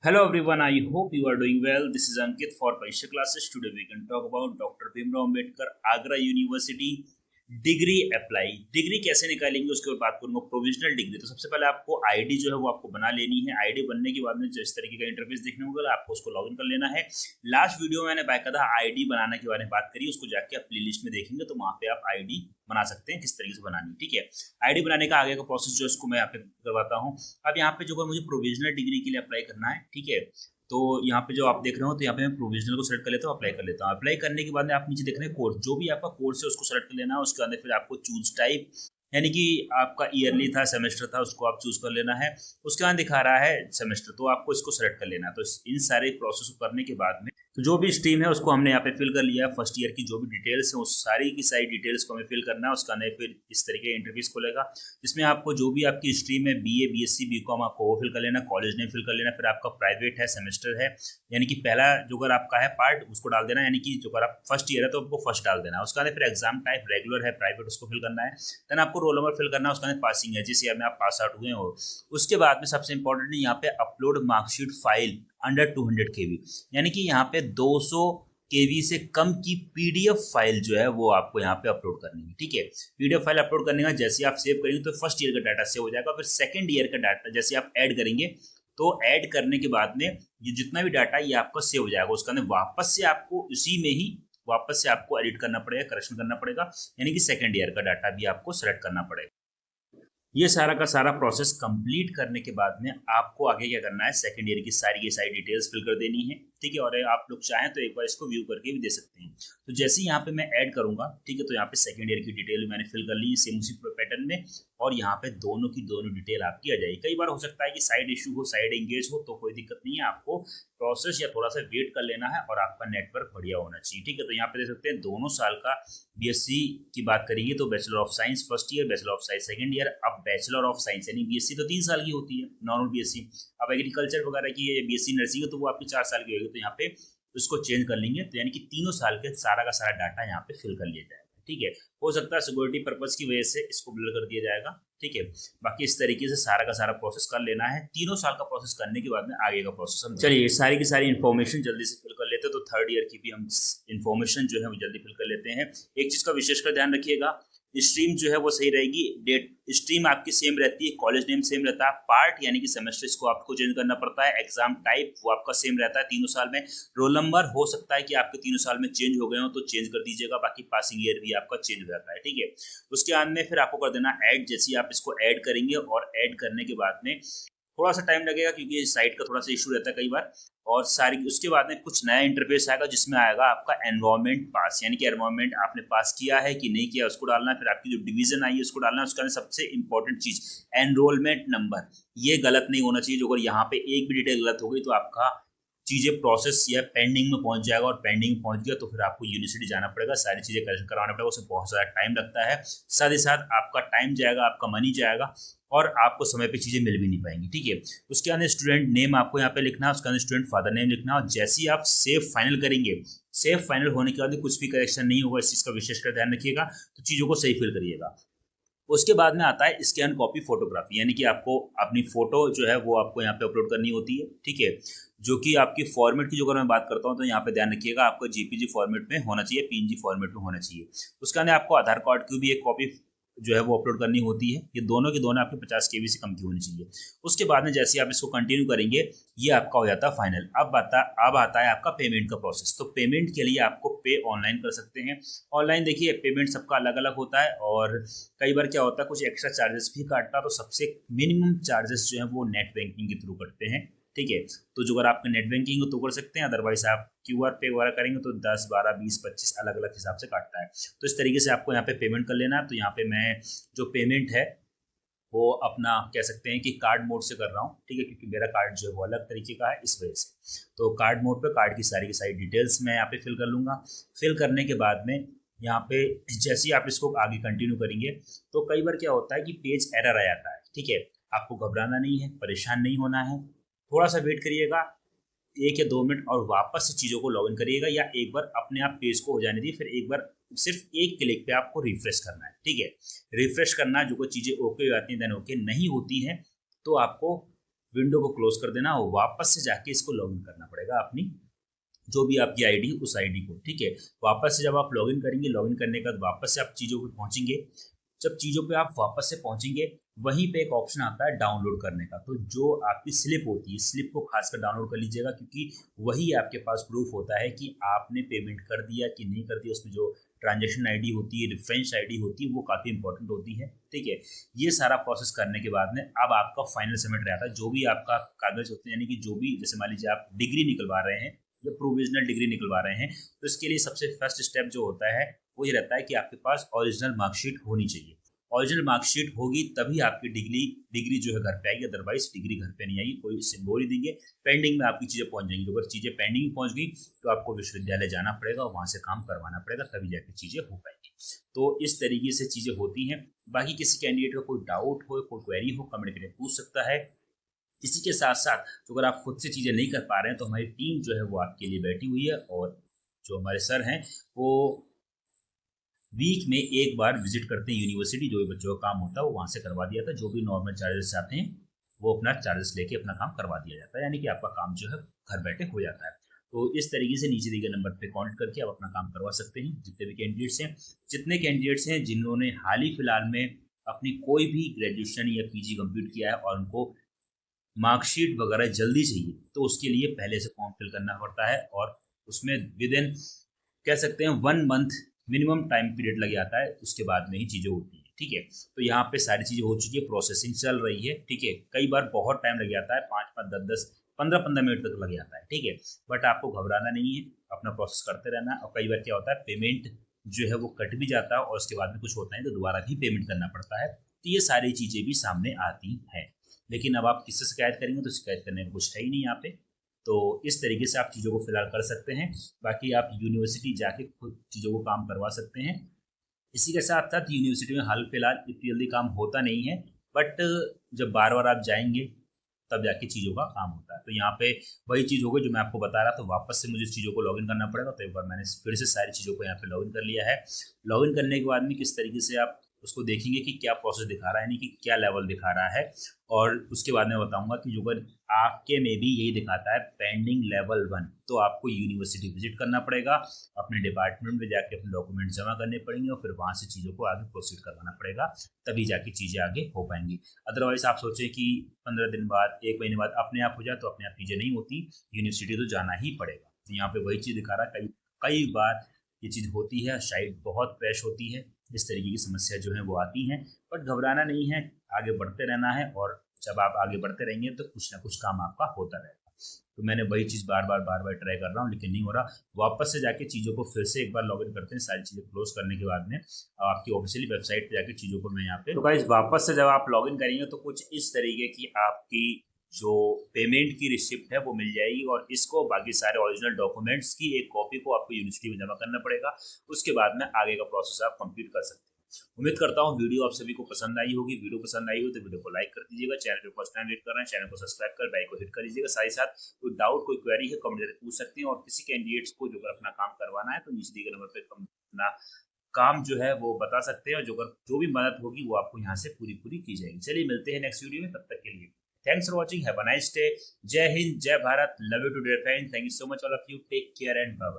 Hello everyone, I hope you are doing well. This is Ankit for Paisha classes. Today we can talk about Dr. Bhimrao Ambedkar Agra University degree apply. Degree कैसे निकालेंगे उसके ऊपर बात करूंगा। Provisional degree, तो सबसे पहले आपको आईडी जो है वो आपको बना लेनी है। आईडी बनने के बाद में जिस तरीके का इंटरफेस देखने को मिला आपको उसको लॉगिन कर लेना है। लास्ट वीडियो में मैंने बाकायदा आईडी बनाने के बारे में बात करी, उसको जाके आप प्लेलिस्ट में देखेंगे तो वहां पे आप आईडी बना सकते हैं किस तरीके से बनानी। ठीक है, आईडी बनाने का आगे का प्रोसेस जो है उसको मैं यहाँ पे करवाता हूँ। अब यहाँ पे जो मुझे प्रोविजनल डिग्री के लिए अप्लाई करना है, ठीक है, तो यहाँ पे जो आप देख रहे हो तो यहाँ पे मैं प्रोविजनल को सेलेक्ट कर लेता हूँ, अप्लाई कर लेता हूँ। अप्लाई करने के बाद में आप नीचे देख रहे हैं कोर्स, जो भी आपका कोर्स है उसको सेलेक्ट कर लेना है। उसके अंदर फिर आपको चूज टाइप, यानी कि आपका ईयरली था, सेमेस्टर था, उसको आप चूज कर लेना है। उसके बाद दिखा रहा है सेमेस्टर, तो आपको इसको सेलेक्ट कर लेना है। तो इन सारे प्रोसेस को करने के बाद में तो जो भी स्ट्रीम है उसको हमने यहाँ पे फिल कर लिया है। फर्स्ट ईयर की जो भी डिटेल्स है उस सारी की सारी डिटेल्स को हमें फिल करना है। उसका अंदर फिर इस तरीके इंटरव्यूज खुलेगा जिसमें आपको जो भी आपकी स्ट्रीम है, बीए, बीएससी, बीकॉम, आपको वो फिल कर लेना, कॉलेज नेम फिल कर लेना। फिर आपका प्राइवेट है, सेमेस्टर है, यानी कि पहला जो अगर आपका है पार्ट उसको डाल देना, यानी कि जो अगर आप फर्स्ट ईयर है तो आपको फर्स्ट डाल देना। उसका फिर एग्जाम टाइप रेगुलर है, प्राइवेट, उसको फिल करना है। देन आपको रोल नंबर फिल करना है। उसका पासिंग है, जिस ईयर में आप पास आउट हुए हो। उसके बाद में सबसे इंपॉर्टेंट है यहाँ पे अपलोड मार्कशीट फाइल अंडर 200 केबी, यानी कि यहाँ पे 200 केबी से कम की पीडीएफ फाइल जो है वो आपको यहाँ पे अपलोड करनी है। ठीक है, पीडीएफ फाइल अपलोड करने का जैसे आप सेव करेंगे तो फर्स्ट ईयर का डाटा सेव हो जाएगा। फिर सेकंड ईयर का डाटा जैसे आप ऐड करेंगे तो ऐड करने के बाद में ये जितना भी डाटा ये आपका सेव हो जाएगा। उसका वापस से आपको उसी में ही वापस से आपको एडिट करना पड़ेगा, करेक्शन करना पड़ेगा, यानी कि सेकंड ईयर का डाटा भी आपको सेलेक्ट करना पड़ेगा। ये सारा का सारा प्रोसेस कंप्लीट करने के बाद में आपको आगे क्या करना है, सेकंड ईयर की सारी डिटेल्स फिल कर देनी है। ठीक है, और आप लोग चाहें तो एक बार इसको व्यू करके भी दे सकते हैं। तो जैसे ही यहाँ पे मैं ऐड करूंगा, ठीक है, तो यहाँ पे सेकंड ईयर की डिटेल मैंने फिल कर ली सेम उसी पैटर्न में, और यहाँ पे दोनों की दोनों डिटेल आपकी आ जाएगी। कई बार हो सकता है कि साइड इशू हो, साइड एंगेज हो, तो कोई दिक्कत नहीं है, आपको प्रोसेस या थोड़ा सा वेट कर लेना है और आपका नेटवर्क बढ़िया होना चाहिए। ठीक है, तो यहाँ पे देख सकते हैं दोनों साल का बीएससी की बात करेंगे तो bachelor of science first year, bachelor of science second year. अब बैचलर ऑफ साइंस यानी बीएससी तो 3 साल की होती है नॉर्मल बीएससी। अब एग्रीकल्चर वगैरह की बीएससी नर्सिंग है तो वो आपकी 4 साल की होगी। तो यहाँ पे उसको चेंज कर लेंगे, तो यानी कि तीनों साल के सारा का सारा डाटा यहाँ पे फिल कर लिया जाएगा। ठीक है, हो सकता है सिक्योरिटी पर्पज की वजह से इसको ब्लर कर दिया जाएगा। ठीक है, बाकी इस तरीके से सारा का सारा प्रोसेस कर लेना है। तीनों साल का प्रोसेस करने के बाद में आगे का प्रोसेस हम चलिए सारी की सारी इन्फॉर्मेशन जल्दी से फिल कर लेते हैं। तो थर्ड ईयर की भी हम इन्फॉर्मेशन जो है वो जल्दी फिल कर लेते हैं। एक चीज का विशेषकर ध्यान रखिएगा, स्ट्रीम जो है वो सही रहेगी, डेट स्ट्रीम आपकी सेम रहती है, कॉलेज नेम सेम रहता है, पार्ट यानी कि सेमेस्टर इसको आपको चेंज करना पड़ता है, एग्जाम टाइप वो आपका सेम रहता है तीनों साल में। रोल नंबर हो सकता है कि आपके तीनों साल में चेंज हो गए हो तो चेंज कर दीजिएगा, बाकी पासिंग ईयर भी आपका चेंज हो जाता है। ठीक है, उसके बाद में फिर आपको कर देना ऐड। जैसे आप इसको ऐड करेंगे और ऐड करने के बाद में थोड़ा सा टाइम लगेगा क्योंकि साइट का थोड़ा सा इशू रहता है कई बार। और सारी उसके बाद में कुछ नया इंटरफेस आएगा जिसमें आएगा आपका एनवायरमेंट पास, यानी कि एनवायरमेंट आपने पास किया है कि नहीं किया उसको डालना है। फिर आपकी जो डिवीजन आई है उसको डालना है। उसका सबसे इंपॉर्टेंट चीज एनरोलमेंट नंबर, ये गलत नहीं होना चाहिए। जो अगर यहाँ पे एक भी डिटेल गलत हो गई तो आपका चीजें प्रोसेस या पेंडिंग में पहुंच जाएगा, और पेंडिंग में पहुंच गया तो फिर आपको यूनिवर्सिटी जाना पड़ेगा, सारी चीजें करेक्शन करवाना पड़ेगा, उसमें बहुत सारा टाइम लगता है। साथ ही साथ आपका टाइम जाएगा, आपका मनी जाएगा, और आपको समय पे चीजें मिल भी नहीं पाएंगी। ठीक है, उसके अंदर स्टूडेंट नेम आपको यहाँ पे लिखना है, उसके अंदर स्टूडेंट फादर नेम लिखना है। और जैसे ही आप सेव फाइनल करेंगे, सेव फाइनल होने के बाद कुछ भी करेक्शन नहीं होगा, इस चीज का विशेषकर ध्यान रखिएगा, तो चीजों को सही फिल करिएगा। उसके बाद में आता है स्कैन कॉपी फोटोग्राफी, यानी कि आपको अपनी फोटो जो है वो आपको यहाँ पे अपलोड करनी होती है। ठीक है, जो कि आपकी फॉर्मेट की जो अगर मैं बात करता हूँ तो यहाँ पे ध्यान रखिएगा आपको जेपीजी फॉर्मेट में होना चाहिए, पीएनजी फॉर्मेट में होना चाहिए। उसके अंदर आपको आधार कार्ड की भी एक कॉपी जो है वो अपलोड करनी होती है। ये दोनों की दोनों आपके 50 केबी से कम की होनी चाहिए। उसके बाद में जैसे आप इसको कंटिन्यू करेंगे ये आपका हो जाता है फाइनल। अब आता है आपका पेमेंट का प्रोसेस। तो पेमेंट के लिए आपको पे ऑनलाइन कर सकते हैं। ऑनलाइन देखिए पेमेंट सबका अलग अलग होता है, और कई बार क्या होता है कुछ एक्स्ट्रा चार्जेस भी काटता है। तो सबसे मिनिमम चार्जेस जो है वो नेट बैंकिंग के थ्रू कटते हैं। ठीक है, तो जो अगर आपका नेट बैंकिंग हो तो कर सकते हैं, अदरवाइज आप क्यूआर पे वगैरह करेंगे तो 10, 12, 20, 25 अलग अलग हिसाब से काटता है। तो इस तरीके से आपको यहाँ पे पेमेंट कर लेना है। तो यहाँ पे मैं जो पेमेंट है वो अपना कह सकते हैं कि कार्ड मोड से कर रहा हूँ। ठीक है, क्योंकि मेरा कार्ड जो है वो अलग तरीके का है इस वजह से। तो कार्ड मोड पे कार्ड की सारी डिटेल्स मैं यहाँ पे फिल कर लूँगा। फिल करने के बाद में यहाँ पे जैसे ही आप इसको आगे कंटिन्यू करेंगे तो कई बार क्या होता है कि पेज एरर आ जाता है। ठीक है, आपको घबराना नहीं है, परेशान नहीं होना है, थोड़ा सा वेट करिएगा 1 या 2 मिनट और वापस से चीज़ों को लॉगिन करिएगा, या एक बार अपने आप पेज को हो जाने दिए, फिर एक बार सिर्फ एक क्लिक पे आपको रिफ्रेश करना है। ठीक है, रिफ्रेश करना, जो कोई चीज़ें ओके हो जाती हैं देन ओके नहीं होती हैं तो आपको विंडो को क्लोज कर देना और वापस से जाके इसको लॉगिन करना पड़ेगा अपनी जो भी आपकी आईडी उस आईडी को, ठीक है। वापस से जब आप लॉगिन करेंगे, लॉगिन करने के बाद वापस से आप चीज़ों पे पहुंचेंगे। जब चीज़ों पे आप वापस से पहुंचेंगे, वहीं पे एक ऑप्शन आता है डाउनलोड करने का। तो जो आपकी स्लिप होती है, स्लिप को खासकर डाउनलोड कर लीजिएगा, क्योंकि वही आपके पास प्रूफ होता है कि आपने पेमेंट कर दिया कि नहीं कर दिया। उसमें जो ट्रांजेक्शन आईडी होती है, रेफरेंस आईडी होती है, वो काफ़ी इंपॉर्टेंट होती है, ठीक है। ये सारा प्रोसेस करने के बाद में अब आपका फाइनल सबमिट रहता है। जो भी आपका कागज होते हैं, यानी कि जो भी, जैसे मान लीजिए आप डिग्री निकलवा रहे हैं या प्रोविजनल डिग्री निकलवा रहे हैं, तो इसके लिए सबसे फर्स्ट स्टेप जो होता है वो ये रहता है कि आपके पास ओरिजिनल मार्कशीट होनी चाहिए। ओरिजिनल मार्कशीट होगी तभी आपकी डिग्री जो है घर पे आएगी, अदरवाइज डिग्री घर पे नहीं आएगी। कोई सिंबल ही देंगे, पेंडिंग में आपकी चीज़ें पहुंच जाएंगी। अगर चीज़ें पेंडिंग में पहुंच गई तो आपको विश्वविद्यालय जाना पड़ेगा और वहाँ से काम करवाना पड़ेगा, तभी जाकर चीज़ें हो पाएंगी। तो इस तरीके से चीज़ें होती हैं। बाकी किसी कैंडिडेट का कोई डाउट हो, कोई क्वेरी हो, कमेंट करके पूछ सकता है। इसी के साथ साथ तो अगर आप खुद से चीज़ें नहीं कर पा रहे हैं तो हमारी टीम जो है वो आपके लिए बैठी हुई है, और जो हमारे सर हैं वो वीक में एक बार विजिट करते हैं यूनिवर्सिटी। जो भी बच्चों का काम होता है वो वहाँ से करवा दिया था। जो भी नॉर्मल चार्जेस आते हैं वो अपना चार्जेस लेके अपना काम करवा दिया जाता है, यानी कि आपका काम जो है घर बैठे हो जाता है। तो इस तरीके से नीचे दिए गए नंबर पे कॉन्टेक्ट करके आप अपना काम करवा सकते हैं। जितने भी कैंडिडेट्स हैं, जितने कैंडिडेट्स हैं जिन्होंने हाल ही फिलहाल में अपनी कोई भी ग्रेजुएशन या पीजी कंप्लीट किया है और उनको मार्कशीट वगैरह जल्दी चाहिए, तो उसके लिए पहले से फॉर्म फिल करना पड़ता है, और उसमें विद इन कह सकते हैं 1 मंथ मिनिमम टाइम पीरियड लग जाता है। उसके बाद में ही चीज़ें होती हैं, ठीक है। तो यहाँ पे सारी चीज़ें हो चुकी है, प्रोसेसिंग चल रही है, ठीक है। कई बार बहुत टाइम लग जाता है, 5-5, 10-10, 15-15 मिनट तक लग जाता है, ठीक है। बट आपको घबराना नहीं है, अपना प्रोसेस करते रहना है। और कई बार क्या होता है, पेमेंट जो है वो कट भी जाता है और उसके बाद में कुछ होता है तो दोबारा भी पेमेंट करना पड़ता है। तो ये सारी चीज़ें भी सामने आती हैं। लेकिन अब आप किससे शिकायत करेंगे, तो शिकायत करने का कुछ है ही नहीं यहाँ पे। तो इस तरीके से आप चीज़ों को फिलहाल कर सकते हैं। बाकी आप यूनिवर्सिटी जाके खुद चीज़ों को काम करवा सकते हैं। इसी के साथ साथ यूनिवर्सिटी में हाल फिलहाल इतनी जल्दी काम होता नहीं है, बट जब बार बार आप जाएंगे तब जाके चीज़ों का काम होता है। तो यहाँ पे वही चीज़ होगी जो मैं आपको बता रहा था। तो वापस से मुझे चीज़ों को लॉगिन करना पड़ेगा। तो एक बार मैंने फिर से सारी चीज़ों को यहाँ पे लॉगिन कर लिया है। लॉगिन करने के बाद में किस तरीके से आप उसको देखेंगे कि क्या प्रोसेस दिखा रहा है, यानी कि क्या लेवल दिखा रहा है। और उसके बाद मैं बताऊंगा कि जो अगर आपके में भी यही दिखाता है पेंडिंग लेवल 1, तो आपको यूनिवर्सिटी विजिट करना पड़ेगा, अपने डिपार्टमेंट में जाके अपने डॉक्यूमेंट जमा करने पड़ेंगे और फिर वहाँ से चीज़ों को आगे प्रोसीड करवाना पड़ेगा, तभी जाके चीज़ें आगे हो पाएंगी। अदरवाइज आप सोचें कि 15 दिन बाद, 1 महीने बाद अपने आप हो जाए, तो अपने आप चीज़ें नहीं होती, यूनिवर्सिटी तो जाना ही पड़ेगा। तो यहाँ पे वही चीज़ दिखा रहा है। कई बार ये चीज़ होती है, शायद बहुत क्रैश होती है, इस तरीके की समस्या जो है वो आती हैं। बट घबराना नहीं है, आगे बढ़ते रहना है, और जब आप आगे बढ़ते रहेंगे तो कुछ ना कुछ काम आपका होता रहेगा। तो मैंने वही चीज़ बार बार ट्राई कर रहा हूँ, लेकिन नहीं हो रहा। वापस से जाके चीज़ों को फिर से एक बार लॉगिन करते हैं, सारी चीज़ें क्लोज करने के बाद में आपकी ऑफिशियली वेबसाइट पे जाके चीज़ों को मैं यहाँ पे, तो गाइस वापस से जब आप लॉगिन करेंगे तो कुछ इस तरीके की आपकी जो पेमेंट की रिसिप्ट है वो मिल जाएगी, और इसको बाकी सारे ओरिजिनल डॉक्यूमेंट्स की एक कॉपी को आपको यूनिवर्सिटी में जमा करना पड़ेगा। उसके बाद में आगे का प्रोसेस आप कंप्लीट कर सकते हैं। उम्मीद करता हूँ वीडियो आप सभी को पसंद आई होगी। वीडियो पसंद आई हो तो वीडियो को लाइक कर दीजिएगा। चैनल पे फर्स्ट टाइम विजिट कर रहे हैं, चैनल को सब्सक्राइब कर बेल को हिट कर लीजिएगा। साथ ही साथ कोई डाउट, कोई क्वेरी है, कमेंट करके पूछ सकते हैं। और किसी कैंडिडेट्स को जो अपना काम करवाना है तो नीचे दिए गए नंबर पर अपना काम जो है वो बता सकते हैं, और जो भी मदद होगी वो आपको यहाँ से पूरी की जाएगी। चलिए मिलते हैं नेक्स्ट वीडियो में, तब तक के लिए thanks for watching, have a nice day. जय हिंद, जय Bharat, love you too dear friends, thank you so much all of you, take care and bye bye.